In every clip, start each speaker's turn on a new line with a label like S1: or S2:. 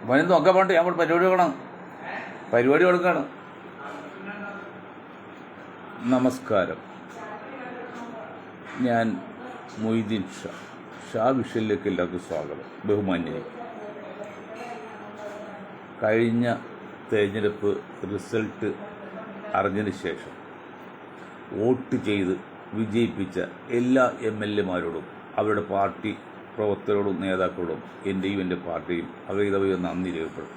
S1: പനി നോക്കാൻ വേണ്ടി നമ്മൾ പരിപാടി കൊടുക്കണം. നമസ്കാരം, ഞാൻ മൊയ്തീൻ ഷാ വിഷയിലേക്ക് എല്ലാവർക്കും സ്വാഗതം. ബഹുമാന്യരെ, കഴിഞ്ഞ തെരഞ്ഞെടുപ്പ് റിസൾട്ട് അറിഞ്ഞതിന് ശേഷം വോട്ട് ചെയ്ത് വിജയിപ്പിച്ച എല്ലാ MLA മാരോടും അവരുടെ പാർട്ടി പ്രവർത്തകരോടും നേതാക്കളോടും എൻ്റെയും എൻ്റെ പാർട്ടിയും അകൈതവയോ നന്ദി രേഖപ്പെടും.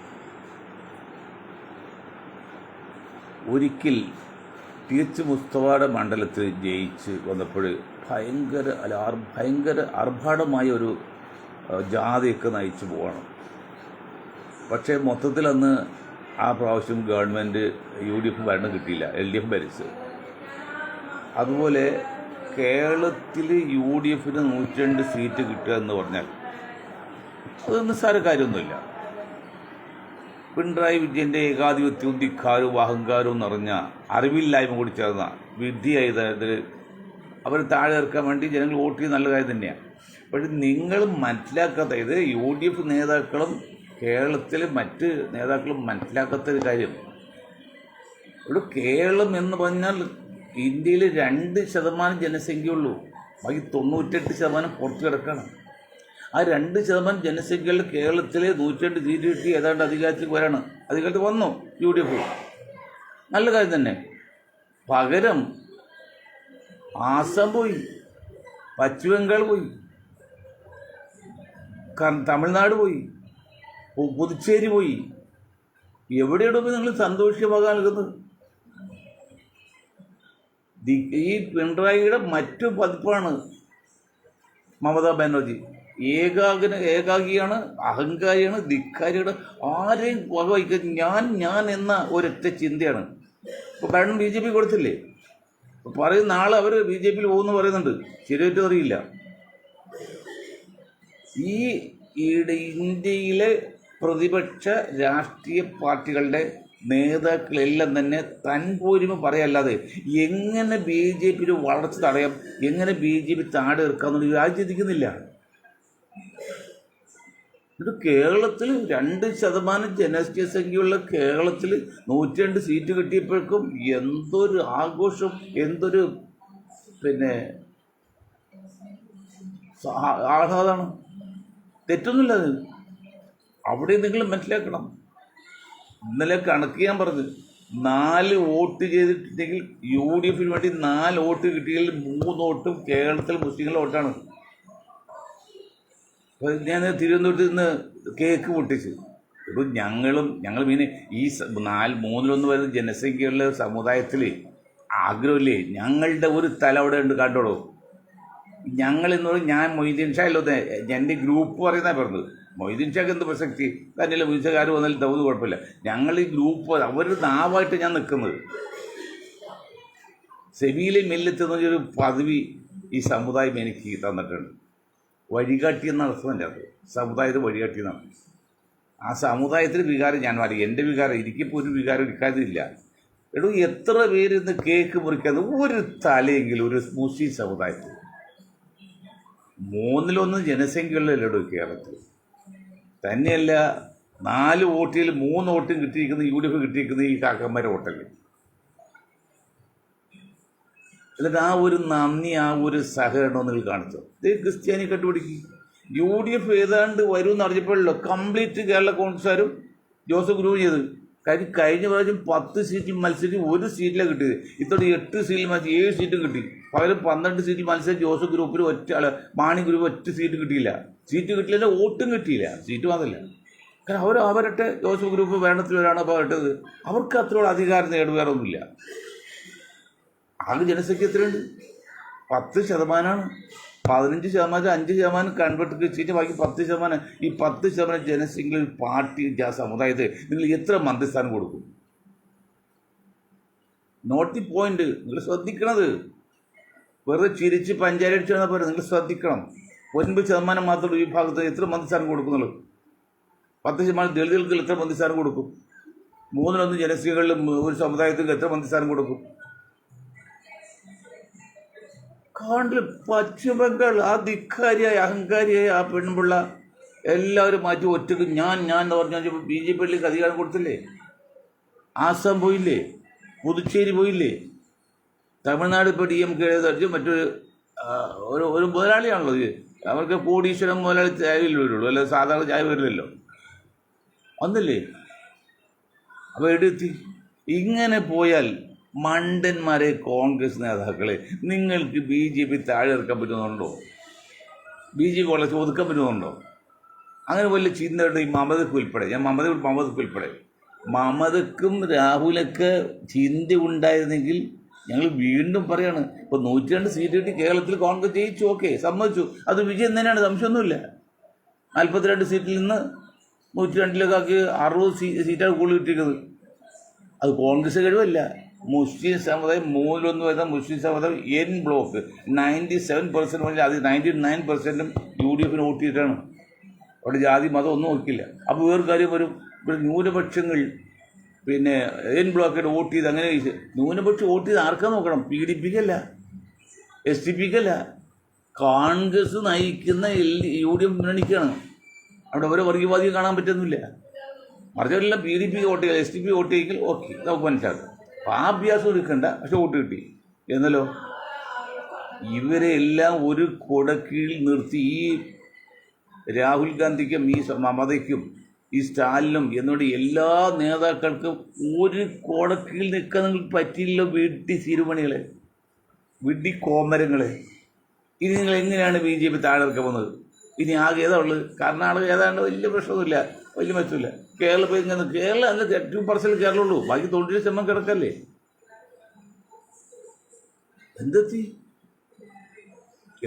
S1: ഒരിക്കൽ TH മുസ്തഫയുടെ മണ്ഡലത്തിൽ ജയിച്ച് വന്നപ്പോൾ ഭയങ്കര ആർഭാടമായ ഒരു ജാഥയൊക്കെ നയിച്ചു പോകണം. പക്ഷേ മൊത്തത്തിൽ അന്ന് ആ പ്രാവശ്യം ഗവൺമെൻറ് UDF ഭരണം കിട്ടിയില്ല, LDF ഭരിച്ചു. അതുപോലെ കേരളത്തിൽ UDFന് 102 സീറ്റ് കിട്ടുക എന്ന് പറഞ്ഞാൽ അത് നിസ്സാര കാര്യമൊന്നുമില്ല. പിണറായി വിജയൻ്റെ ഏകാധിപത്യവും ധിക്കാരവും അഹങ്കാരവും നിറഞ്ഞ അറിവില്ലായ്മ കൂടി ചേർന്ന വിധിയായതിൽ അവർ താഴെ ഇറക്കാൻ വേണ്ടി ജനങ്ങൾ വോട്ട് ചെയ്യുന്ന നല്ല കാര്യം തന്നെയാണ്. പക്ഷെ നിങ്ങൾ മനസ്സിലാക്കാത്ത, ഇത് UDF നേതാക്കളും കേരളത്തിലെ മറ്റ് നേതാക്കളും മനസ്സിലാക്കാത്തൊരു കാര്യം, ഇവിടെ കേരളം എന്ന് പറഞ്ഞാൽ ഇന്ത്യയിൽ 2% ജനസംഖ്യയുള്ളൂ. ബാക്കി 98% പുറത്ത് കിടക്കണം. ആ 2% ജനസംഖ്യയുള്ള കേരളത്തിലെ 102 സീറ്റ് കിട്ടി ഏതാണ്ട് അധികാരത്തിൽ വരാണ്. അധികാരത്തിൽ വന്നു UDF, നല്ല കാര്യം തന്നെ. പകരം ആസാം പോയി, പശ്ചിമ ബംഗാൾ പോയി, തമിഴ്നാട് പോയി, പുതുച്ചേരി പോയി. എവിടെയോടെ പോയി നിങ്ങൾ സന്തോഷമാകാൻ നൽകുന്നത്? ഈ പിണറായിയുടെ മറ്റു പതിപ്പാണ് മമതാ ബാനർജി. ഏകാഗിയാണ്, അഹങ്കാരിയാണ്, ധിക്കാരിയുടെ ആരെയും വകവയ്ക്കാൻ ഞാൻ എന്ന ഒരൊറ്റ ചിന്തയാണ്. ഇപ്പോൾ ഭരണം BJP കൊടുത്തില്ലേ, പറയും നാളെ അവർ BJPയിൽ പോകുമെന്ന് പറയുന്നുണ്ട്. ശരിയായിട്ടും അറിയില്ല. ഈ ഇന്ത്യയിലെ പ്രതിപക്ഷ രാഷ്ട്രീയ പാർട്ടികളുടെ നേതാക്കളെല്ലാം തന്നെ തൻപോരിമ പറയല്ലാതെ എങ്ങനെ BJPയിൽ വളർച്ച തടയാം, എങ്ങനെ BJP താഴെ ഇറക്കാമെന്നുള്ള ആരും ചിന്തിക്കുന്നില്ല. ഇത് കേരളത്തിൽ 2% ജനസംഖ്യയുള്ള കേരളത്തിൽ 102 സീറ്റ് കിട്ടിയപ്പോഴേക്കും എന്തൊരു ആഘോഷം, എന്തൊരു ആഹ്ലാദമാണ്. തെറ്റൊന്നുമില്ല അത്. അവിടെ നിങ്ങൾ മനസ്സിലാക്കണം. ഇന്നലെ കണക്ക് ഞാൻ പറഞ്ഞു, 4 വോട്ട് ചെയ്തിട്ടുണ്ടെങ്കിൽ UDFന് വേണ്ടി 4 വോട്ട് കിട്ടിയെങ്കിൽ 3 വോട്ടും കേരളത്തിൽ മുസ്ലിങ്ങളുടെ വോട്ടാണ്. ഞാൻ തിരുവനന്തപുരത്ത് നിന്ന് കേക്ക് പൊട്ടിച്ച്. ഇപ്പോൾ ഞങ്ങൾ പിന്നെ ഈ 3-1 വരുന്ന ജനസംഖ്യയുള്ള സമുദായത്തിൽ ആഗ്രഹമില്ലേ? ഞങ്ങളുടെ ഒരു തല അവിടെ ഉണ്ട്, കണ്ടോളൂ. ഞങ്ങളെന്ന് പറഞ്ഞാൽ ഞാൻ മൊയ്തീൻ ഷാ അല്ലോ, എൻ്റെ ഗ്രൂപ്പ് പറയുന്നതാണ് പറഞ്ഞത്. മൊയ്തീൻ ഷാക്ക് എന്ത് പ്രസക്തി? തന്നെയല്ല മൊയ്തീൻഷാർ വന്നാലും തവത് കുഴപ്പമില്ല. ഞങ്ങൾ ഈ ഗ്രൂപ്പ് അവരുടെ നാവായിട്ട് ഞാൻ നിൽക്കുന്നത്. സെബിയിലെ മെല്ലെത്തുന്നൊരു പദവി ഈ സമുദായം എനിക്ക് തന്നിട്ടുണ്ട്. വഴികാട്ടി എന്ന അർത്ഥമല്ല, അത് സമുദായത്തെ വഴികാട്ടി എന്നാണ്. ആ സമുദായത്തിന് വികാരം ഞാൻ മാറി. എൻ്റെ വികാരം, എനിക്കിപ്പോൾ ഒരു വികാരം ഇരിക്കാതില്ല. എടോ, എത്ര പേര് ഇന്ന് കേക്ക് മുറിക്കാതെ ഒരു തലയെങ്കിലും ഒരു മുസ്ലിം സമുദായത്തിൽ 3-1 ജനസംഖ്യയുള്ളല്ലോ കേരളത്തിൽ. തന്നെയല്ല 4 വോട്ടിൽ 3 വോട്ടും കിട്ടിയിരിക്കുന്ന UDF കിട്ടിയിരിക്കുന്ന ഈ കാക്കന്മാരെ വോട്ടല്ലേ. എന്നിട്ട് ആ ഒരു നന്ദി, ആ ഒരു സഹകരണം നിങ്ങൾ കാണിച്ചോ? ഇത് ക്രിസ്ത്യാനി കണ്ടുപിടിക്കും. UDF ഏതാണ്ട് വരുമെന്ന് അറിഞ്ഞപ്പോഴല്ലോ കംപ്ലീറ്റ് കേരള കോൺഗ്രസ്സുകാരും ജോസഫ് ഗ്രൂപ്പ് ചെയ്ത്. കഴിഞ്ഞ പ്രാവശ്യം 10 സീറ്റിൽ മത്സരിച്ച് 1 സീറ്റിലാണ് കിട്ടിയത്. ഇത്തോടെ 8 സീറ്റിൽ മത്സരിച്ച് 7 സീറ്റും കിട്ടി. പകരം 12 സീറ്റിൽ മത്സരിച്ച് ജോസഫ് ഗ്രൂപ്പിൽ മാണി ഗ്രൂപ്പ് ഒറ്റ സീറ്റ് കിട്ടിയില്ല. സീറ്റ് കിട്ടിയില്ല, വോട്ടും കിട്ടിയില്ല, സീറ്റ് മാത്രമല്ല. കാരണം അവരട്ടെ ജോസഫ് ഗ്രൂപ്പ് ഭരണത്തിലൊരാണ് അപ്പോൾ ഇട്ടത്. അവർക്ക് അത്രയോളം അധികാരം നേടുവേറൊന്നുമില്ല. ആകെ ജനസംഖ്യ എത്രയുണ്ട്? 10%. 15%, 5% കൺവെർട്ട് സീറ്റ്, ബാക്കി 10%. ഈ 10% ജനസംഖ്യ പാർട്ടി സമുദായത്തെ നിങ്ങൾ എത്ര മന്ത്രിസ്ഥാനം കൊടുക്കും? Not the point. നിങ്ങൾ ശ്രദ്ധിക്കണത് വെറുതെ ചിരിച്ച് പഞ്ചായത്ത് ചെന്നാൽ പോലെ നിങ്ങൾ ശ്രദ്ധിക്കണം. 9% മാത്രം ഈ ഭാഗത്ത് എത്ര മന്ത്രിസ്ഥാനം കൊടുക്കുന്നുള്ളൂ? 10% ദളിതുകൾക്ക് എത്ര മന്ത്രിസ്ഥാനം കൊടുക്കും? 3-1 ജനസംഖ്യകളിലും ഒരു സമുദായത്തിൽ എത്ര മന്ത്രിസ്ഥാനം കൊടുക്കും? കാണ്ടിൽ പശ്ചിമ ബംഗാൾ ആ ധിക്കാരിയായ അഹങ്കാരിയായ ആ പെൺപിള്ള എല്ലാവരും മാറ്റി ഒറ്റക്ക് ഞാൻ എന്ന് പറഞ്ഞു. BJP അധികാരം കൊടുത്തില്ലേ? ആസാം പോയില്ലേ? പുതുച്ചേരി പോയില്ലേ? തമിഴ്നാട് ഇപ്പോൾ DMK തടിച്ച് മറ്റൊരു ഒരു മുതലാളിയാണല്ലോ ഇത്. അവർക്ക് കോടീശ്വരം മുതലാളി ചായ വരുള്ളൂ, അല്ല സാധാരണ ചായ വരില്ലല്ലോ. വന്നില്ലേ? അപ്പോൾ എടുത്തി ഇങ്ങനെ പോയാൽ മണ്ടന്മാരെ കോൺഗ്രസ് നേതാക്കളെ നിങ്ങൾക്ക് BJP താഴെ ഇറക്കാൻ പറ്റുന്നുണ്ടോ? BJP വളരെ ഒതുക്കാൻ പറ്റുന്നുണ്ടോ? അങ്ങനെ വലിയ ചിന്തയുടെ ഈ മമതയ്ക്ക് ഉൾപ്പെടെ, ഞാൻ മമതയ്ക്ക് ഉൾപ്പെടെ, മമതയ്ക്കും രാഹുലൊക്കെ ചിന്ത ഉണ്ടായിരുന്നെങ്കിൽ ഞങ്ങൾ വീണ്ടും പറയാണ്, ഇപ്പോൾ 102 സീറ്റ് കിട്ടി കേരളത്തിൽ കോൺഗ്രസ് ജയിച്ചു, ഓക്കെ, സമ്മതിച്ചു, അത് വിജയം തന്നെയാണ്, സംശയമൊന്നുമില്ല. 42 സീറ്റിൽ നിന്ന് 102 60 സീറ്റാണ് കൂടുതൽ കിട്ടിയിരിക്കുന്നത്. അത് കോൺഗ്രസ് കഴിവല്ല. മുസ്ലിം സമുദായം 3 വരുന്ന മുസ്ലിം സമുദായം N ബ്ലോക്ക് 97% മുതൽ അത് 99%ഉം UDF വോട്ട് ചെയ്തിട്ടാണ്. അവിടെ ജാതി മതം ഒന്നും നോക്കില്ല. അപ്പോൾ വേറൊരു കാര്യം വരും, ഇവിടെ ന്യൂനപക്ഷങ്ങൾ പിന്നെ N ബ്ലോക്കായിട്ട് വോട്ട് ചെയ്ത് അങ്ങനെ ന്യൂനപക്ഷം വോട്ട് ചെയ്ത് ആർക്കാ നോക്കണം? PDPക്കല്ല, SDPക്കല്ല, കോൺഗ്രസ് നയിക്കുന്ന UDF മുന്നണിക്കാണ്. അവിടെ ഓരോ വർഗീയവാദിയെ കാണാൻ പറ്റുന്നില്ല. മറിച്ചവരെല്ലാം PDPക്ക് വോട്ട് ചെയ്യുക, SDP വോട്ട് ചെയ്യിക്കൽ, ഓക്കെ, നമുക്ക് മനസ്സിലാക്കാം. അപ്പോൾ ആ അഭ്യാസം എടുക്കണ്ട, പക്ഷെ വോട്ട് കിട്ടി എന്നല്ലോ. ഇവരെ എല്ലാം ഒരു കുടക്കീഴിൽ നിർത്തി ഈ രാഹുൽ ഗാന്ധിക്കും ഈ മമതയ്ക്കും ഈ സ്റ്റാലിനും എന്നോട് എല്ലാ നേതാക്കൾക്കും ഒരു കുടക്കീഴിൽ നിൽക്കാൻ നിങ്ങൾക്ക് പറ്റിയില്ലല്ലോ. വിഡ്ഢി തിരുമണികളെ, വിഡ്ഢി കോമരങ്ങളെ. ഇനി നിങ്ങൾ എങ്ങനെയാണ് BJP താഴെ ഇറക്കാൻ പോകുന്നത്? ഇനി ആകെ ഏതാ ഉള്ളത്? കർണാടക ഏതാണ്ട് വലിയ പ്രശ്നമൊന്നുമില്ല, വലിയ മെച്ചമില്ല. കേരളം ഇപ്പോൾ ഇങ്ങനെ, കേരളം അല്ല 2% കേരളമുള്ളൂ, ബാക്കി 90% കിടക്കല്ലേ. എന്തെത്തി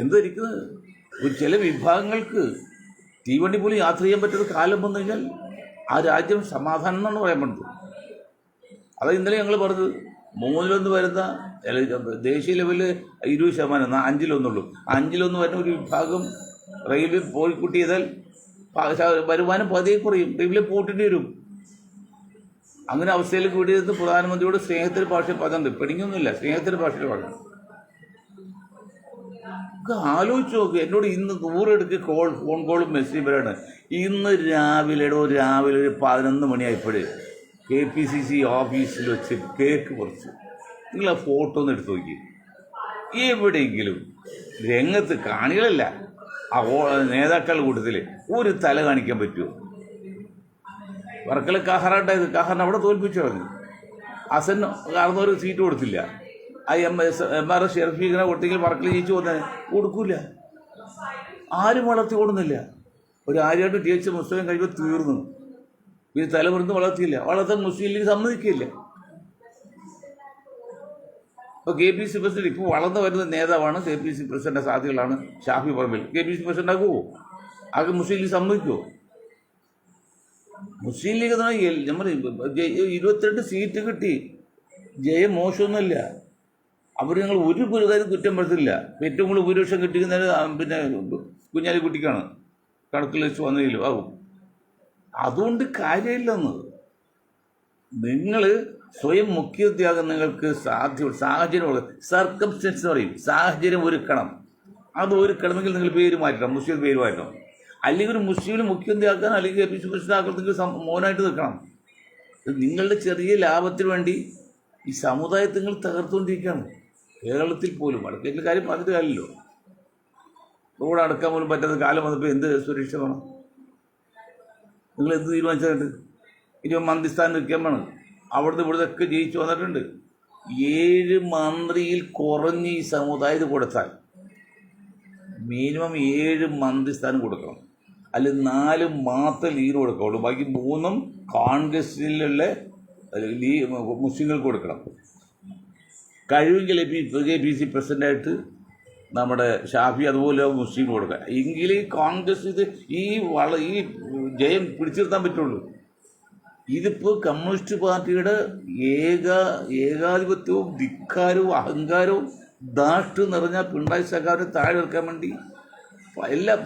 S1: എന്തായിരിക്കുന്നത്? ചില വിഭാഗങ്ങൾക്ക് തീവണ്ടി പോലും യാത്ര ചെയ്യാൻ പറ്റുന്ന കാലം വന്നു കഴിഞ്ഞാൽ ആ രാജ്യം സമാധാനം എന്നാണ് പറയാൻ പറ്റുന്നത്. അത് ഇന്നലെ ഞങ്ങൾ പറഞ്ഞത് 3 വരുന്ന ദേശീയ ലെവലിൽ 20%, 5 5 വരുന്ന ഒരു വിഭാഗം റെയിൽവേ പോയിക്കൂട്ടി ചെയ്താൽ വരുമാനം പതിയെ കുറയും, റെയിൽവേ പൂട്ടേണ്ടി വരും. അങ്ങനെ അവസ്ഥയിലേക്ക് വിടിയിരുന്ന് പ്രധാനമന്ത്രിയോട് സ്നേഹത്തിൻ്റെ ഭാഷയിൽ പറഞ്ഞിട്ടുണ്ട്. പെടിങ്ങൊന്നുമില്ല, സ്നേഹത്തിൻ്റെ ഭാഷയിൽ പറഞ്ഞു. ആലോചിച്ച് നോക്ക്. എന്നോട് ഇന്ന് 100 ഫോൺ കോളും മെസ്സേജാണ്. ഇന്ന് രാവിലെ ഒരു 11 മണിയായപ്പോഴേ KPCC ഓഫീസിൽ വെച്ച് കേക്ക് പറിച്ചു. നിങ്ങൾ ആ ഫോട്ടോ ഒന്ന് എടുത്ത് നോക്കി. എവിടെയെങ്കിലും രംഗത്ത് കാണികളല്ല, ആ നേതാക്കളുടെ കൂട്ടത്തിൽ ഒരു തല കാണിക്കാൻ പറ്റുമോ? വർക്കല കാഹറാണ്ടായത്, കാഹറിനെ അവിടെ തോൽപ്പിച്ചു കളഞ്ഞു. ഹസൻ കാർന്നൊരു സീറ്റ് കൊടുത്തില്ല. ആ MRS ഷെർഫീഖിനെ കൊടുത്തെങ്കിൽ വർക്കല ജയിച്ചു പോകുന്നതിന് കൊടുക്കൂല. ആരും വളർത്തി ഓടുന്നില്ല. ഒരു ആര്യമായിട്ട് TH മുസ്ലിം കഴിയുമ്പോൾ തീർന്നു. പിന്നെ തലമുറന്ന് വളർത്തിയില്ല, വളർത്താൻ മുസ്ലിം ലീഗ് സമ്മതിക്കില്ല. ഇപ്പോൾ KPC പ്രസിഡന്റ് ഇപ്പോൾ വളർന്നു വരുന്ന നേതാവാണ്. KPC പ്രസിഡന്റ് സാധ്യതകളാണ് ഷാഫി പറമ്പിൽ. KPC പ്രസിഡന്റ് ആകുമോ? ആകെ മുസ്ലിം ലീഗ് സമ്മതിക്കുമോ? മുസ്ലിം ലീഗ് എന്ന് പറഞ്ഞാൽ നമ്മൾ 22 സീറ്റ് കിട്ടി, ജയം മോശമൊന്നുമില്ല. അവർ ഞങ്ങൾ ഒരു പുരുതാനും കുറ്റം പറ്റത്തില്ല. ഏറ്റവും കൂടുതൽ ഭൂരിപക്ഷം കിട്ടിക്കുന്നത് പിന്നെ കുഞ്ഞാലിക്കുട്ടിക്കാണ്, കണക്കിൽ വെച്ച് വന്നതിലും ആകും. അതുകൊണ്ട് കാര്യമില്ലെന്ന്. നിങ്ങൾ സ്വയം മുഖ്യോദ്യാഗം നിങ്ങൾക്ക് സാഹചര്യം സർക്കംസ്റ്റൻസ് എന്ന് പറയും, സാഹചര്യം ഒരുക്കണം. അത് ഒരുക്കണമെങ്കിൽ നിങ്ങൾ പേര് മാറ്റണം, മുസ്ലിം പേര് മാറ്റണം. അല്ലെങ്കിൽ ഒരു മുസ്ലിമിന് മുഖ്യോദ്യാക്കാൻ അല്ലെങ്കിൽ KPC പ്രസിഡന്റ് നിങ്ങൾ മൗനമായിട്ട് നിൽക്കണം. നിങ്ങളുടെ ചെറിയ ലാഭത്തിന് വേണ്ടി ഈ സമുദായത്തെ നിങ്ങൾ തകർത്തുകൊണ്ടിരിക്കുകയാണ്. കേരളത്തിൽ പോലും വടക്കേറ്റിലെ കാര്യം പറഞ്ഞിട്ട് കാര്യമില്ലോ. റോഡ് അടക്കാൻ പോലും പറ്റാത്ത കാലം വന്നപ്പോൾ എന്ത് സുരക്ഷ വേണം? നിങ്ങൾ എന്ത് തീരുമാനിച്ചിട്ടുണ്ട്? ഇനി മന്ത്രിസ്ഥാനം നിൽക്കാൻ വേണം. അവിടുന്ന് ഇവിടുന്നൊക്കെ ജയിച്ചു വന്നിട്ടുണ്ട്. 7 മന്ത്രിയിൽ കുറഞ്ഞ് ഈ സമുദായത്തിൽ കൊടുത്താൽ മിനിമം 7 മന്ത്രിസ്ഥാനം കൊടുക്കണം. അല്ലെങ്കിൽ 4 മാത്രം ലീഗ് കൊടുക്കുള്ളൂ, ബാക്കി 3 കോൺഗ്രസിലുള്ള മുസ്ലിങ്ങൾക്ക് കൊടുക്കണം. കഴിവെങ്കിൽ KPC പ്രസിഡൻ്റായിട്ട് നമ്മുടെ ഷാഫി അതുപോലെ മുസ്ലിം കൊടുക്കുക. എങ്കിൽ കോൺഗ്രസ് ഈ ജയം പിടിച്ചു നിർത്താൻ പറ്റുള്ളൂ. ഇതിപ്പോൾ കമ്മ്യൂണിസ്റ്റ് പാർട്ടിയുടെ ഏകാധിപത്യവും ധിക്കാരവും അഹങ്കാരവും ധാർഷ്ട്യവും നിറഞ്ഞ പിണറായി സർക്കാരിനെ താഴെ ഇറക്കാൻ വേണ്ടി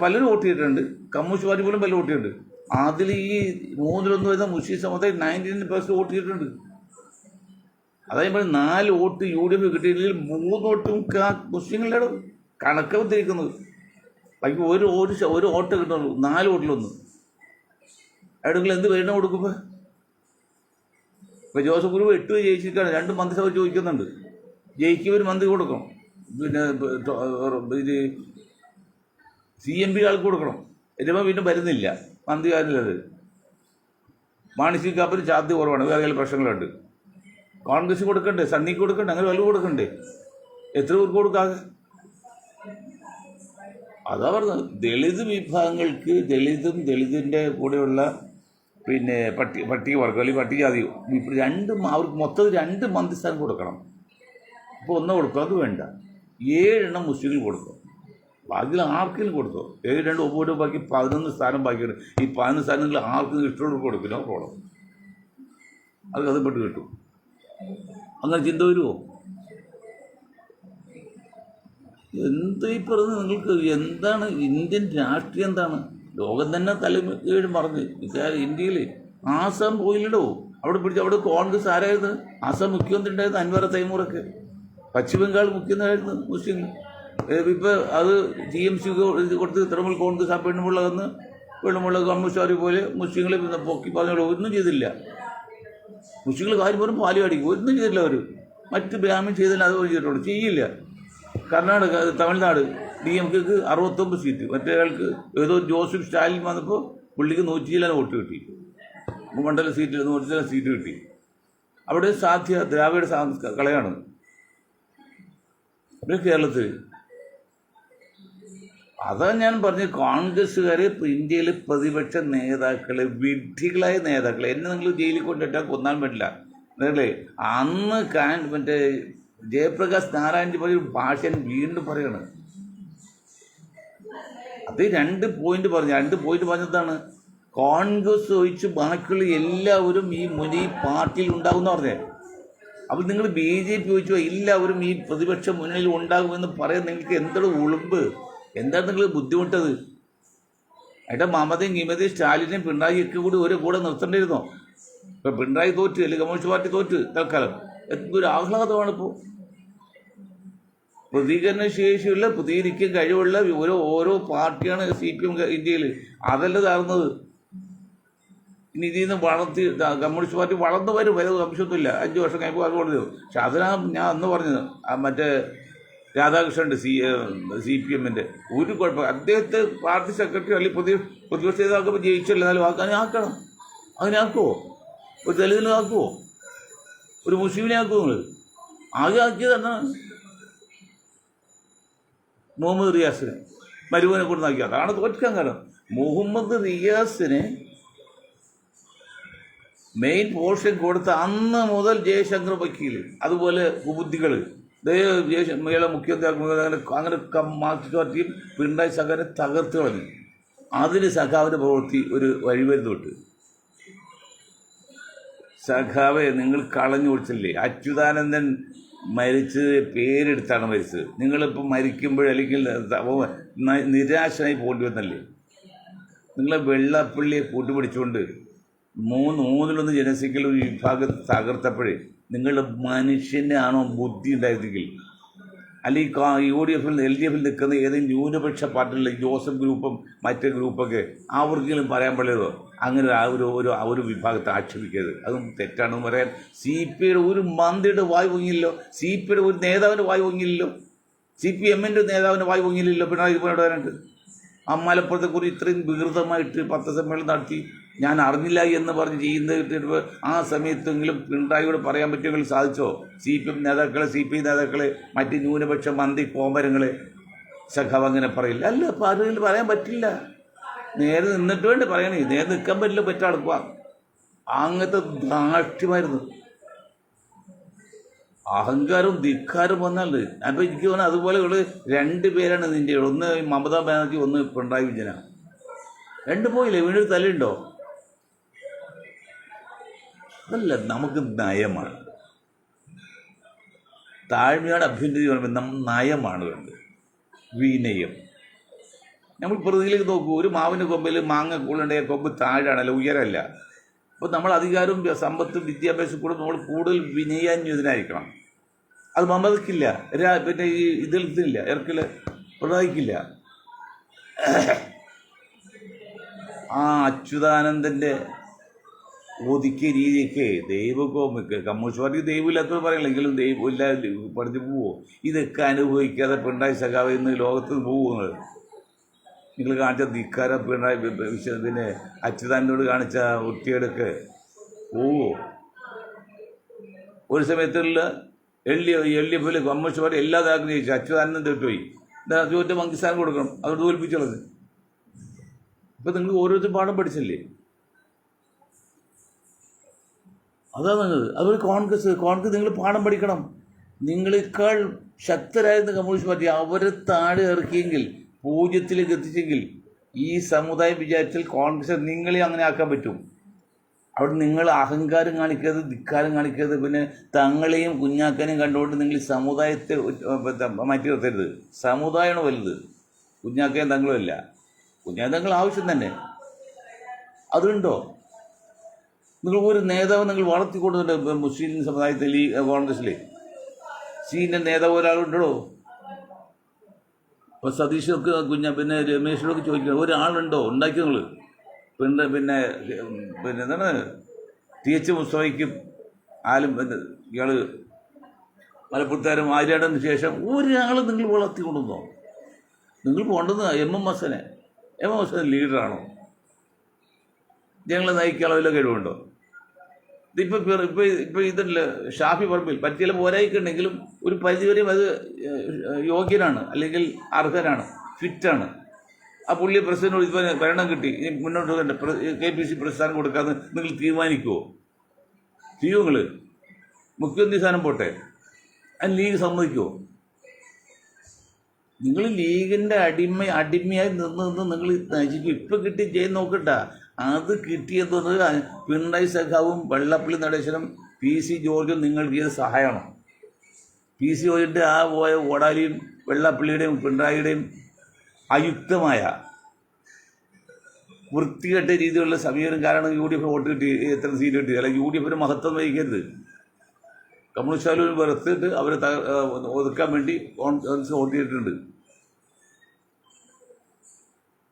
S1: പലരും വോട്ട് ചെയ്തിട്ടുണ്ട്. കമ്മ്യൂണിസ്റ്റ് പാർട്ടി പോലും പല വോട്ട് ചെയ്തിട്ടുണ്ട്. അതിൽ ഈ 3 വരുന്ന മുസ്ലിം സമുദായം 99% വോട്ട് ചെയ്തിട്ടുണ്ട്. അതായത് 4 വോട്ട് UDF കിട്ടിയില്ലെങ്കിൽ 3 വോട്ടും മുസ്ലിങ്ങളുടെ കണക്ക് വന്നിരിക്കുന്നത്. ബാക്കി ഒരു ഓട്ടം കിട്ടുള്ളൂ, 4 വോട്ടിലൊന്ന്. എവിടെയെങ്കിലും എന്ത് വേണം കൊടുക്കുമ്പോൾ ഇപ്പോൾ ജോസഫ് ഗ്രൂപ്പ് 8 ജയിച്ചിട്ടാണ്, 2 മന്ത്രിസഭ ചോദിക്കുന്നുണ്ട്. ജയിക്കുമ്പോൾ മന്ത്രി കൊടുക്കണം, പിന്നെ ഇത് CMP ആൾക്ക് കൊടുക്കണം. വരുമ്പോൾ പിന്നെ വരുന്നില്ല, മന്ത്രി ആരുന്നത്. മാണി കാപ്പന് സാധ്യത കുറവാണ്, വേറെ പ്രശ്നങ്ങളുണ്ട്. കോൺഗ്രസ് കൊടുക്കണ്ടേ, സണ്ണിക്ക് കൊടുക്കണ്ടേ, അങ്ങനെ വല്ലതും കൊടുക്കണ്ടേ? എത്ര പേർക്ക് കൊടുക്കാതെ? അതാ പറഞ്ഞത്, ദളിത് വിഭാഗങ്ങൾക്ക് ദളിതിൻ്റെ കൂടെയുള്ള പിന്നെ പട്ടികവർഗം അല്ലെങ്കിൽ പട്ടികജാതിയോ അവർക്ക് മൊത്തത്തിൽ 2 മന്ത്രിസ്ഥാനം കൊടുക്കണം. ഇപ്പോൾ 1 കൊടുക്കും, അത് വേണ്ട. 7 മുസ്ലിങ്ങൾ കൊടുക്കും, ബാക്കി ആർക്കെങ്കിലും കൊടുത്തോ. 7 ഒമ്പത് ബാക്കി 11 സ്ഥാനം ബാക്കിയുണ്ട്. ഈ 11 സ്ഥാനങ്ങളിൽ ആർക്കും ഇഷ്ടമുള്ള കൊടുക്കില്ല, പ്രോബ്ലം. അത് പെട്ട് കിട്ടും. അങ്ങനെ ചിന്ത വരുമോ? എന്താ ഈ പറഞ്ഞത്? നിങ്ങൾക്ക് എന്താണ് ഇന്ത്യൻ രാഷ്ട്രീയം? എന്താണ്? ലോകം തന്നെ തലകീഴും പറഞ്ഞ് ഇന്ത്യയിൽ ആസാം പോയില്ലടോ. അവിടെ കോൺഗ്രസ് ആരായിരുന്നു? ആസാം മുഖ്യമന്ത്രി ഉണ്ടായിരുന്നു അൻവർ തൈമൂറൊക്കെ. പശ്ചിമബംഗാൾ മുഖ്യമന്ത്രിയായിരുന്നു മുസ്ലിം. ഇപ്പോൾ അത് TMC കൊടുത്ത് തൃണമൂൽ കോൺഗ്രസ് ആ പെണ്ണുമുള്ള കമ്മ്യൂണിസ്റ്റ് പോലെ മുസ്ലിങ്ങളെ പൊക്കി പറഞ്ഞോളൂ, ഒന്നും ചെയ്തില്ല. മുസ്ലിങ്ങൾ കാര്യം പോലും പാല് കാടിക്കും, ഒന്നും ചെയ്തില്ല. അവർ മറ്റ് ബ്രാഹ്മൺ ചെയ്തില്ല, അത് ചെയ്തിട്ടുള്ളൂ, ചെയ്യില്ല. കർണാടക, തമിഴ്നാട് DMKക്ക് 69 സീറ്റ്, മറ്റേയാൾക്ക് ഏതോ ജോസഫ് സ്റ്റാലിൻ വന്നപ്പോൾ പുള്ളിക്ക് 100 വോട്ട് കിട്ടി, മണ്ഡല സീറ്റിൽ 100 സീറ്റ് കിട്ടി. അവിടെ ദ്രാവിഡ കളയാണ്. ഇവിടെ കേരളത്തിൽ അതാ ഞാൻ പറഞ്ഞ കോൺഗ്രസ്സുകാരെ ഇന്ത്യയിലെ പ്രതിപക്ഷ നേതാക്കളെ, വിഡ്ഢികളായ നേതാക്കളെ, എന്നെ നിങ്ങൾ ജയിലിൽ കൊണ്ടിട്ടാൽ കൊന്നാൻ പറ്റില്ല. അതല്ലേ അന്ന് മറ്റേ ജയപ്രകാശ് നാരായണൻ പറഞ്ഞ ഭാഷ വീണ്ടും പറയാണ്. അത് 2 പോയിന്റ് പറഞ്ഞതാണ്. കോൺഗ്രസ് ഒഴിച്ച് ബാക്കിയുള്ള എല്ലാവരും ഈ പാർട്ടിയിൽ ഉണ്ടാകുമെന്ന് പറഞ്ഞേ. അപ്പോൾ നിങ്ങൾ BJP ചോദിച്ചോ എല്ലാവരും ഈ പ്രതിപക്ഷ മുന്നണിയിൽ ഉണ്ടാകുമെന്ന് പറയാൻ നിങ്ങൾക്ക് എന്താണ് ഉളുമ്പ്? എന്താണ് നിങ്ങൾ ബുദ്ധിമുട്ടത്? അതിൻ്റെ മമതയും ഗീമതയും സ്റ്റാലിനെയും പിണറായിയൊക്കെ കൂടി ഒരു കൂടെ നിർത്തേണ്ടിയിരുന്നോ? ഇപ്പം പിണറായി തോറ്റ്, അല്ലെങ്കിൽ കമ്മ്യൂണിസ്റ്റ് പാർട്ടി തോറ്റ് തൽക്കാലം. എന്തൊരു ആഹ്ലാദമാണിപ്പോൾ. പ്രതികരണ ശേഷിയുള്ള, പ്രതികരിക്കാൻ കഴിവുള്ള ഓരോ പാർട്ടിയാണ് CPM ഇന്ത്യയിൽ. അതല്ല താർന്നത്. ഇനി ഇതിൽ നിന്ന് കമ്മ്യൂണിസ്റ്റ് പാർട്ടി വളർന്നു വരും, വരും, സംശയമൊന്നുമില്ല. 5 വർഷം കഴിയുമ്പോൾ അത് വളർന്നു. പക്ഷെ അതിനാണ് ഞാൻ അന്ന് പറഞ്ഞത്, മറ്റേ രാധാകൃഷ്ണൻ്റെ CPMൻ്റെ ഒരു കുഴപ്പം. അദ്ദേഹത്തെ പാർട്ടി സെക്രട്ടറി അല്ലെങ്കിൽ പ്രതിപക്ഷ നേതാക്കുമ്പോൾ ജയിച്ചല്ലോ, എന്നാലും ആക്കണം. അങ്ങനെ ആക്കുമോ? ഒരു ദളിതിനെ ആക്കുമോ? ഒരു മുസ്ലിമിനെ ആക്കുമോ? നിങ്ങൾ ആകെ ആക്കിയതാണ് മുഹമ്മദ് റിയാസിനെ, മരുവനെ കൊണ്ട് നോക്കി. അതാണ് തോൽക്കാൻ കാരണം. മുഹമ്മദ് റിയാസിന് മെയിൻ പോർഷൻ കൊടുത്ത അന്ന് മുതൽ ജയശങ്കർ വക്കീൽ, അതുപോലെ ബുദ്ധികൾ ജയശങ്കർ മുഖ്യമന്ത്രി അങ്ങനെ മാർക്സിസ്റ്റ് പാർട്ടിയും പിണറായി സർക്കാരിനെ തകർത്ത് കളഞ്ഞു. അതിന് സഖാവിൻ്റെ പ്രവൃത്തി ഒരു വഴിമരുന്ന് വിട്ട്. സഖാവെ നിങ്ങൾ കളഞ്ഞു കുടിച്ചില്ലേ? അച്യുതാനന്ദൻ മരിച്ചത് പേരെടുത്താണ് മരിച്ചത്. നിങ്ങളിപ്പോൾ മരിക്കുമ്പോഴല്ലെങ്കിൽ നിരാശനായി പോകേണ്ടി വന്നല്ലേ? നിങ്ങളെ വെള്ളപ്പള്ളിയെ കൂട്ടുപിടിച്ചുകൊണ്ട് 3 ജനസംഖ്യയിൽ ഒരു വിഭാഗം തകർത്തപ്പോഴേ നിങ്ങളുടെ മനുഷ്യനാണോ ബുദ്ധി ഉണ്ടായിരുന്നെങ്കിൽ, അല്ലെങ്കിൽ UDFിൽ LDFിൽ നിൽക്കുന്ന ഏതെങ്കിലും ന്യൂനപക്ഷ പാർട്ടികളിലെ ജോസഫ് ഗ്രൂപ്പും മറ്റേ ഗ്രൂപ്പൊക്കെ അവർക്കെങ്കിലും പറയാൻ പറ്റിയതോ? അങ്ങനെ ഒരു വിഭാഗത്തെ ആക്ഷേപിക്കരുത്, അതും തെറ്റാണെന്ന് പറയാൻ. CPIയുടെ ഒരു മന്ത്രിയുടെ വായ് പൊങ്ങിയില്ലോ, CPIയുടെ ഒരു നേതാവിൻ്റെ വായ് പൊങ്ങിയില്ലല്ലോ, CPMൻ്റെ നേതാവിൻ്റെ വായ് പൊങ്ങിയില്ലല്ലോ പിണറായി വിജയനായിട്ട്. മലപ്പുറത്തെക്കുറിച്ച് ഇത്രയും വികൃതമായിട്ട് പത്രസമ്മേളനം നടത്തി ഞാൻ അറിഞ്ഞില്ല എന്ന് പറഞ്ഞ് ചെയ്യുന്നത് ആ സമയത്തെങ്കിലും പിണറായിയോട് പറയാൻ പറ്റുമെങ്കിൽ സാധിച്ചോ? CPM നേതാക്കളെ, CPI നേതാക്കളെ, മറ്റ് ന്യൂനപക്ഷ മന്ത്രി കോമരങ്ങളെ സഖാവ് അങ്ങനെ പറയില്ല. അല്ല, പാർട്ടിയിൽ പറയാൻ പറ്റില്ല. നേരെ നിന്നിട്ട് വേണ്ടി പറയണേ. നേരെ നിൽക്കാൻ പറ്റില്ല, പറ്റാളുപ്പാ. അങ്ങനത്തെ ധാഷ്ട്യമായിരുന്നു. അഹങ്കാരവും ധിക്കാരം വന്നാല്. അപ്പോൾ എനിക്ക് തോന്നുന്നു അതുപോലെ 2 പേരാണ് നിൻ്റെ. ഒന്ന് മമതാ ബാനർജി, ഒന്ന് പിണറായി വിജയനാണ്. 2 പോയില്ലേ? വീണ്ടും തലയുണ്ടോ? അതല്ല, നമുക്ക് നയമാണ്. താഴ്മയോടെ അഭ്യന്തരി പറയുമ്പോൾ നമ്മൾ നയമാണ് വേണ്ടത്, വിനയം. നമ്മൾ പ്രതിയിലേക്ക് നോക്കൂ, ഒരു മാവിൻ്റെ കൊമ്പിൽ മാങ്ങ കൂടുതലുണ്ടെങ്കിൽ കൊമ്പ് താഴാണല്ലോ, ഉയരല്ല. അപ്പോൾ നമ്മൾ അധികാരവും സമ്പത്തും വിദ്യാഭ്യാസം കൂടെ നമ്മൾ കൂടുതൽ വിനയാന്യുതനായിരിക്കണം. അത് മമതയ്ക്കില്ല, പിന്നെ ഈ ഇതിലില്ല, ഇറക്കില്ല, പിണറായിക്കില്ല. ആ അച്യുതാനന്ദൻ്റെ ഒതുക്കിയ രീതിയൊക്കെ ദൈവമൊക്കെ കമ്മ്യൂണിസ്റ്റ് പാർട്ടിക്ക് ദൈവമില്ലാത്തത് പറയില്ല, എങ്കിലും ദൈവം ഇല്ല പഠിച്ചു പോവോ? ഇതൊക്കെ അനുഭവിക്കാതെ പിണറായി സഖാവ് ഇന്ന് ലോകത്ത് പോവുക. നിങ്ങൾ കാണിച്ച ധിക്കാരം പിണറായി പിന്നെ അച്യുതാനന്ദനോട് കാണിച്ച ഒറ്റയെടുക്ക് പോവോ? ഒരു സമയത്തുള്ള LDF കമ്മ്യൂണിസ്റ്റ് പാർട്ടി എല്ലാ താക്കും ജയിച്ചു, അച്യുതാനന്ദൻ തോറ്റുപോയി. തോറ്റ മങ്കിസ്ഥാനം കൊടുക്കണം, അതോട് തോൽപ്പിച്ചുള്ളത്. ഇപ്പം നിങ്ങൾ ഓരോരുത്തരും പാഠം പഠിച്ചല്ലേ? അതാണ് അതുപോലെ കോൺഗ്രസ് നിങ്ങൾ പാഠം പഠിക്കണം. നിങ്ങളെക്കാൾ ശക്തരായിരുന്ന കമ്മ്യൂണിസ്റ്റ് പാർട്ടി അവരെ താഴെ ഇറക്കിയെങ്കിൽ, പൂജ്യത്തിലേക്ക് എത്തിച്ചെങ്കിൽ, ഈ സമുദായം വിചാരിച്ചാൽ കോൺഗ്രസ് നിങ്ങളെ അങ്ങനെ ആക്കാൻ പറ്റും. അവിടെ നിങ്ങൾ അഹങ്കാരം കാണിക്കരുത്, ധിക്കാരം കാണിക്കരുത്. പിന്നെ തങ്ങളെയും കുഞ്ഞാക്കനെയും കണ്ടുകൊണ്ട് നിങ്ങൾ സമുദായത്തെ മാറ്റി നിർത്തരുത്. സമുദായമാണ് വലുത്, കുഞ്ഞാക്കയും തങ്ങളും അല്ല. കുഞ്ഞാക്കൻ തങ്ങൾ ആവശ്യം തന്നെ. അതുണ്ടോ? നിങ്ങൾ ഒരു നേതാവ് നിങ്ങൾ വളർത്തിക്കൊടുന്നുണ്ട് മുസ്ലിം സമുദായത്തിൽ ഈ കോൺഗ്രസ്സിൽ സീനിയർ നേതാവ് ഒരാളുണ്ടോ? ഇപ്പോൾ സതീഷൊക്കെ പിന്നെ രമേശിനൊക്കെ ചോദിക്കുക, ഒരാളുണ്ടോ ഉണ്ടാക്കി നിങ്ങൾ? പിന്നെ എന്താണ് TH മുസ്തഫയ്ക്കും ഇയാൾ മലപ്പുറത്തുകാരും ആര്യാടന് ശേഷം ഒരാൾ നിങ്ങൾ വളർത്തിക്കൊണ്ടുവന്നോ? നിങ്ങൾ പോകേണ്ടത് MM ഹസൻ ലീഡറാണോ? ജനങ്ങളെ നയിക്കാനുള്ള വല്ല കഴിവുണ്ടോ? ഇപ്പം ഇതല്ല ഷാഫി പറമ്പിൽ പറ്റിയാലും പോരായിക്കുണ്ടെങ്കിലും ഒരു പരിധിവരെയും അത് യോഗ്യനാണ്, അല്ലെങ്കിൽ അർഹനാണ്, ഫിറ്റാണ്. ആ പുള്ളി പ്രസിഡന്റിനോട് ഇതുപോലെ ഭരണം കിട്ടി, ഇനി മുന്നോട്ട് തന്നെ KPC പ്രസ്ഥാനം കൊടുക്കാമെന്ന് നിങ്ങൾ തീരുമാനിക്കുമോ? നിങ്ങൾ മുഖ്യമന്ത്രി സ്ഥാനം പോട്ടെ, അതിന് ലീഗ് സമ്മതിക്കുമോ? നിങ്ങൾ ലീഗിൻ്റെ അടിമയായി നിന്ന് നിങ്ങൾ നശിക്കും. ഇപ്പം കിട്ടി ജയിൻ നോക്കട്ട. അത് കിട്ടിയത് പിണറായി സഖാവും വെള്ളപ്പള്ളി നടേശനും PC ജോർജും നിങ്ങൾക്ക് ചെയ്ത സഹായമാണ്. PC ജോർജിൻ്റെ ആ പോയ ഓടാലിയും വെള്ളപ്പള്ളിയുടെയും പിണറായിയുടെയും അയുക്തമായ വൃത്തികെട്ട രീതിയിലുള്ള സമീപനം കാരണം UDF വോട്ട് കിട്ടി, എത്ര സീറ്റ് കിട്ടി. അല്ലെങ്കിൽ UDF മഹത്വം വഹിക്കരുത്. കമ്മ്യൂണിസ്റ്റുകാർ വെറുത്തിട്ട് അവരെ ഒതുക്കാൻ വേണ്ടി കോൺഗ്രസ് വോട്ട് ചെയ്തിട്ടുണ്ട്.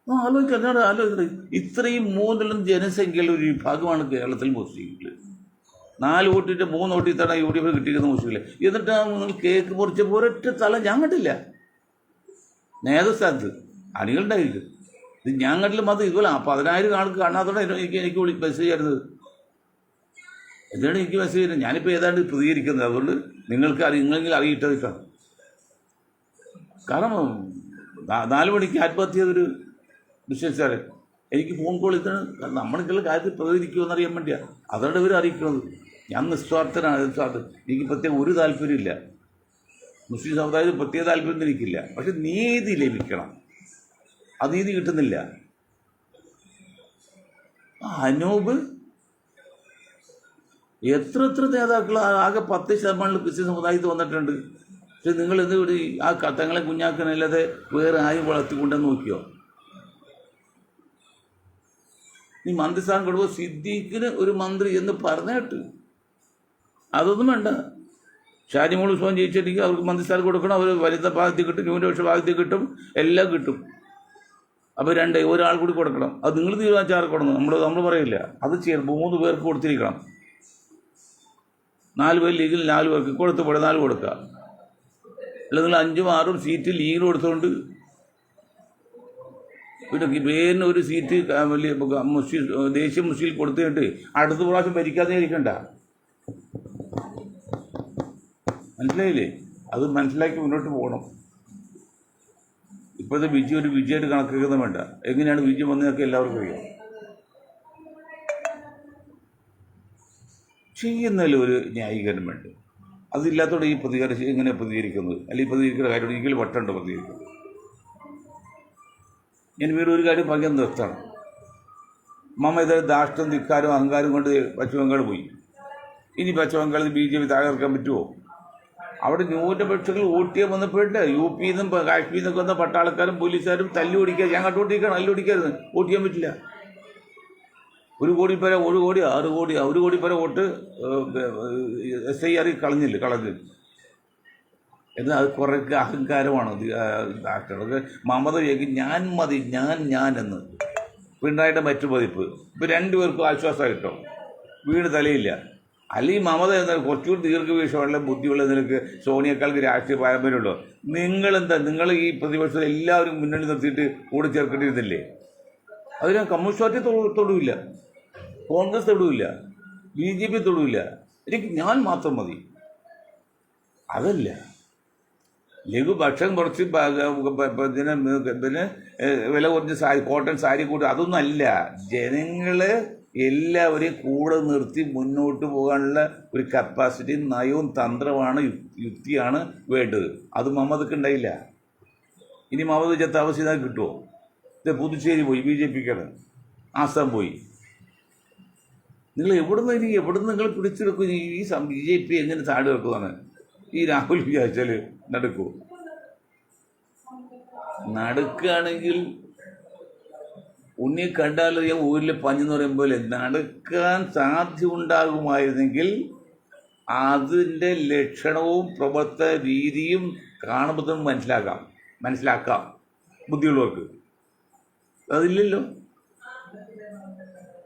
S1: ആലോചിക്കണം. ഇത്രയും 3 ജനസംഖ്യയുള്ള ഒരു വിഭാഗമാണ് കേരളത്തിൽ മുസ്ലിങ്ങൾ. 4 വോട്ടിട്ട് 3 വോട്ട് ഇത്തവണ UDF കിട്ടിയിരിക്കുന്ന മുസ്ലിങ്ങൾ. എന്നിട്ട് നിങ്ങൾ കേക്ക് മുറിച്ച ഒരൊറ്റ തല ഞാൻ കണ്ടില്ല. നേതൃസ്ഥാനത്ത് അണികളുണ്ടായിരിക്കും. ഇത് ഞാൻ കണ്ടില്ല. അത് ഇതുപോലെ 10,000 ആൾക്ക് കാണാത്തോടെ എനിക്ക് മെസ്സേജ് ആയിരുന്നത്. എന്താണ് എനിക്ക് മെസ്സേജ് ചെയ്യുന്നത്? ഞാനിപ്പോൾ ഏതാണ്ട് പ്രതികരിക്കുന്നത്. അതുകൊണ്ട് നിങ്ങൾക്ക് നിങ്ങളെങ്കിലും അറിയിട്ടതാണ്. കാരണം 4 മണിക്ക് ആത്മഹത്യ ചെയ്തൊരു ബിസിനസ്സുകാർ എനിക്ക് ഫോൺ കോൾ ഇതാണ്. നമ്മൾക്കുള്ള കാര്യത്തിൽ പ്രതികരിക്കുമെന്ന് അറിയാൻ വേണ്ടിയാണ്. അതുകൊണ്ട് ഇവർ അറിയിക്കുന്നത്. ഞാൻ നിസ്വാർത്ഥനാണ്. എനിക്ക് പ്രത്യേകം ഒരു താല്പര്യമില്ല. മുസ്ലിം സമുദായത്തിൽ പ്രത്യേക താല്പര്യം എനിക്കില്ല. പക്ഷെ നീതി ലഭിക്കണം. അത് നീതി കിട്ടുന്നില്ല. അനൂപ് എത്ര നേതാക്കൾ ആകെ 10% ക്രിസ്ത്യൻ സമുദായത്തിൽ വന്നിട്ടുണ്ട്. പക്ഷെ നിങ്ങൾ എന്തുകൂടി ആ തങ്ങളെ കുഞ്ഞാക്കനല്ലാതെ വേറെ ആരും വളർത്തിക്കൊണ്ടെന്ന് നോക്കിയോ? നീ മന്ത്രിസ്ഥാനം കൊടുക്കുമ്പോൾ സിദ്ദീഖിന് ഒരു മന്ത്രി എന്ന് പറഞ്ഞിട്ട് അതൊന്നും വേണ്ട. ഷാജിമോൾ ഉസ്മാൻ ജയിച്ചിട്ടുണ്ടെങ്കിൽ അവർക്ക് മന്ത്രിസ്ഥാനം കൊടുക്കണം. അവർ വനിതാ ഭാഗത്തിൽ കിട്ടും, ന്യൂനപക്ഷ ഭാഗത്തിൽ കിട്ടും, എല്ലാം കിട്ടും. അപ്പോൾ ഒരാൾ കൂടി കൊടുക്കണം. അത് നിങ്ങൾ തീരുമാനിച്ചാൽ കൊടുക്കണം. നമ്മൾ പറയില്ല. അത് ചെയ്യണം. 3 പേർക്ക് കൊടുത്തിരിക്കണം. 4 പേർ ലീഗിൽ 4 പേർക്ക് കൊടുത്ത് പോലെ 4 കൊടുക്കുക. അല്ല നിങ്ങൾ 5ഉം 6ഉം സീറ്റ് ലീഗിൽ കൊടുത്തുകൊണ്ട് പിന്നെ പേരിന് ഒരു സീറ്റ് വലിയ മുസ്ലിം ദേശീയ മുസ്ലിം കൊടുത്തിട്ട് അടുത്ത പ്രാവശ്യം ഭരിക്കാതെ ഇരിക്കണ്ട. മനസ്സിലായില്ലേ? അത് മനസ്സിലാക്കി മുന്നോട്ട് പോകണം. ഇപ്പോഴത്തെ വിജയം ഒരു വിജയമായിട്ട് കണക്കാക്കുന്ന വേണ്ട. എങ്ങനെയാണ് വിജയം വന്നതൊക്കെ എല്ലാവർക്കും അറിയാം. ചെയ്യുന്നതിൽ ഒരു ന്യായീകരണം വേണ്ട. അതില്ലാത്തതോടെ ഈ പ്രതികാരം എങ്ങനെ പ്രതികരിക്കുന്നത്? അല്ലെങ്കിൽ പ്രതികരിക്കുന്ന കാര്യം ഒരിക്കലും വട്ടമുണ്ട് പ്രതികരിക്കുന്നത്. ഞാൻ വീണ്ടും ഒരു കാര്യം പറയാൻ നിർത്താണ്. ഇതേ ധാഷ്ടം, ധിക്കാരും അഹങ്കാരം കൊണ്ട് പശ്ചിമബംഗാൾ പോയി. ഇനി പശ്ചിമബംഗാളിൽ BJP താഴെ ഇറക്കാൻ പറ്റുമോ? അവിടെ ന്യൂനപക്ഷങ്ങൾ വോട്ട് ചെയ്യാൻ വന്നപ്പോഴേ UP-യിൽ നിന്നും കാശ്മീരിൽ നിന്നൊക്കെ വന്ന പട്ടാളക്കാരും പോലീസുകാരും തല്ലി ഓടിക്കുക. ഞാൻ കണ്ടുകൊണ്ടിരിക്കുകയാണ്. തല്ലി ഓടിക്കരുത്. വോട്ട് ചെയ്യാൻ പറ്റില്ല. 1 കോടി പേരെ 1 കോടി പേരെ വോട്ട് SIR കളഞ്ഞു. എന്നാൽ അത് കുറേയൊക്കെ അഹങ്കാരമാണ്. ഡാക്ടർക്ക് മമത ചോദിക്കും ഞാൻ മതി, ഞാൻ എന്ന്. പിണറായിയുടെ മറ്റു പതിപ്പ് ഇപ്പോൾ രണ്ടുപേർക്കും ആശ്വാസമായിട്ടോ, വീട് തലയില്ല. അല്ലെങ്കിൽ മമത എന്നാൽ കുറച്ചുകൂടി ദീർഘവീക്ഷമുള്ള ബുദ്ധിയുള്ള നിനക്ക് സോണിയേക്കാൾക്ക് രാഷ്ട്രീയ പാരമ്പര്യമുള്ളൂ. നിങ്ങളെന്താ, നിങ്ങൾ ഈ പ്രതിപക്ഷത്തെ എല്ലാവരും മുന്നണി നിർത്തിയിട്ട് കൂടെ ചേർക്കേണ്ടിയിരുന്നില്ലേ? അതിന് കമ്മ്യൂണിസ്റ്റ് പാർട്ടി തൊടുവില്ല, കോൺഗ്രസ് തൊടുവില്ല, BJP തൊടുവില്ല. എനിക്ക് ഞാൻ മാത്രം മതി. അതല്ല, ലഘുഭക്ഷണം കുറച്ച് പിന്നെ വില കുറഞ്ഞ സാരി, കോട്ടൺ സാരി കൂട്ടി, അതൊന്നും അല്ല. ജനങ്ങളെ എല്ലാവരെയും കൂടെ നിർത്തി മുന്നോട്ട് പോകാനുള്ള ഒരു കപ്പാസിറ്റി, നയവും തന്ത്രമാണ്, യുക്തിയാണ് വേണ്ടത്. അത് മമതക്ക് ഉണ്ടായില്ല. ഇനി മമത താമസം ചെയ്താൽ കിട്ടുമോ? ഇത് പുതുച്ചേരി പോയി, BJPക്കാണ്, ആസാം പോയി. നിങ്ങൾ എവിടുന്ന് നിങ്ങൾ പിടിച്ചെടുക്കും? ഈ BJP എങ്ങനെ താടി വെക്കുമെന്ന് ഈ രാഹുൽ വിചാരിച്ചാൽ നടക്കൂ? നടക്കുകയാണെങ്കിൽ ഉണ്ണി കണ്ടാലറിയാം ഊരിലെ പഞ്ഞെന്ന് പറയുമ്പോൾ നടക്കാൻ സാധ്യമുണ്ടാകുമായിരുന്നെങ്കിൽ അതിൻ്റെ ലക്ഷണവും പ്രവർത്തന രീതിയും കാണുമ്പോൾ തന്നെ മനസ്സിലാക്കാം ബുദ്ധിയുള്ളവർക്ക്. അതില്ലല്ലോ.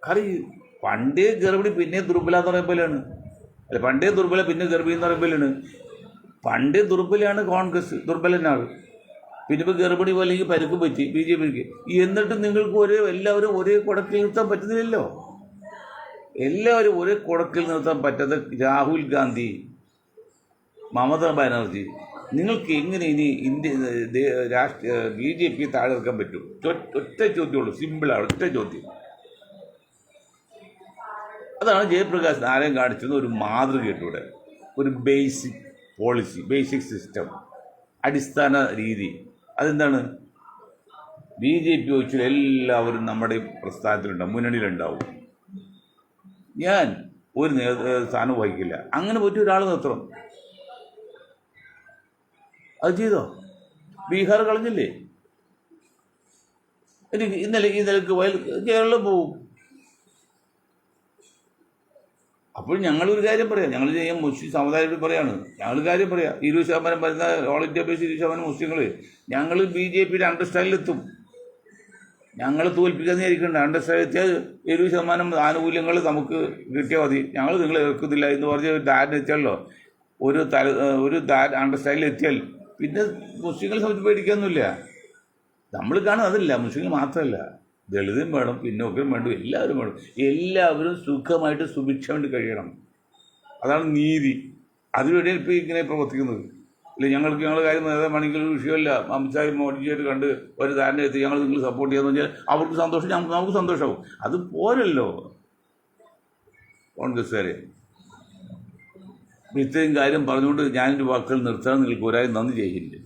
S1: കാരണം പണ്ടേ ഗർഭിണി പിന്നെ ദുർബല എന്ന് പറയുന്ന പോലെയാണ്. അല്ല, പണ്ടേ ദുർബല പിന്നെ ഗർഭിണി എന്ന് പറയുന്ന പോലെയാണ്. പണ്ടേ ദുർബലയാണ് കോൺഗ്രസ്, ദുർബലനാണ്. പിന്നെ ഇപ്പോൾ ഗർഭിണി പോലെ അല്ലെങ്കിൽ പരുക്ക് പറ്റി BJPക്ക്. എന്നിട്ട് നിങ്ങൾക്ക് എല്ലാവരും ഒരേ കുടക്കിൽ നിർത്താൻ പറ്റുന്നില്ലല്ലോ. എല്ലാവരും ഒരേ കുടക്കിൽ നിർത്താൻ പറ്റാത്ത രാഹുൽ ഗാന്ധി, മമതാ ബാനർജി, നിങ്ങൾക്ക് എങ്ങനെ ഇനി BJP താഴെ നിർക്കാൻ പറ്റും? ഒറ്റ ചോദ്യമുള്ളൂ, സിമ്പിളാണ്, ഒറ്റ ചോദ്യം. അതാണ് ജയപ്രകാശ് നാരായൺ കാണിച്ചിരുന്ന ഒരു മാതൃകയിലൂടെ, ഒരു ബേസിക് പോളിസി, ബേസിക് സിസ്റ്റം, അടിസ്ഥാന രീതി. അതെന്താണ്? BJP വെച്ചാൽ എല്ലാവരും നമ്മുടെ പ്രസ്ഥാനത്തിലുണ്ടാവും, മുന്നണിയിലുണ്ടാവും. ഞാൻ ഒരു സ്ഥാനം വഹിക്കില്ല, അങ്ങനെ പറ്റിയ ഒരാൾ നിർത്തണം. അത് ചെയ്തോ? ബീഹാർ കളഞ്ഞില്ലേ? എനിക്ക് ഇന്നലെ ഈ നിലക്ക് കേരളം പോവും. അപ്പോൾ ഞങ്ങളൊരു കാര്യം പറയാം, ഞങ്ങൾ ചെയ്യാൻ മുസ്ലിം സമുദായത്തിൽ പറയാണ്, ഞങ്ങൾ കാര്യം പറയാം. 20% വരുന്ന ഓൾ ഇന്ത്യ ബേസ് 20% മുസ്ലിങ്ങൾ ഞങ്ങൾ BJPയുടെ അണ്ടർസ്റ്റാൻഡിലെത്തും. ഞങ്ങൾ തോൽപ്പിക്കാന്ന് വിചാരിക്കണ്ട. അണ്ടർസ്റ്റാൻഡ് എത്തിയാൽ 70% ആനുകൂല്യങ്ങൾ നമുക്ക് കിട്ടിയാൽ മതി. ഞങ്ങൾ നിങ്ങളെ എതിർക്കുന്നില്ല എന്ന് പറഞ്ഞ് ഒരു ധാരണ എത്തിയല്ലോ. ഒരു അണ്ടർസ്റ്റാൻഡിൽ എത്തിയാൽ പിന്നെ മുസ്ലിങ്ങളെ സംബന്ധിച്ച് പേടിക്കാനൊന്നുമില്ല. നമ്മൾ കാണും അതല്ല, മുസ്ലിങ്ങൾ മാത്രമല്ല, ദളിതും വേണം, പിന്നോക്കം വേണം, എല്ലാവരും വേണം. എല്ലാവരും സുഖമായിട്ട് സുഭിക്ഷമായിട്ട് കഴിയണം. അതാണ് നീതി. അതിനുവേണ്ടിയാണ് ഇപ്പോൾ ഇങ്ങനെ പ്രവർത്തിക്കുന്നത്. ഇല്ല, ഞങ്ങളുടെ കാര്യം നേതാവാണെങ്കിൽ ഒരു വിഷയമല്ല, അമിത്ഷാ മോഡിജിയായിട്ട് കണ്ട് ഒരു ധാരണ എത്തി ഞങ്ങൾ നിങ്ങൾ സപ്പോർട്ട് ചെയ്യാന്ന് പറഞ്ഞാൽ അവർക്ക് സന്തോഷം, നമുക്ക് സന്തോഷമാവും. അത് പോരല്ലോ കോൺഗ്രസ്സുകാരെ. ഇത്രയും കാര്യം പറഞ്ഞുകൊണ്ട് ഞാനൊരു വാക്കുകൾ നിർത്താൻ നിങ്ങൾക്ക് ഒരായി നന്ദി ചെയ്യുന്നുണ്ട്.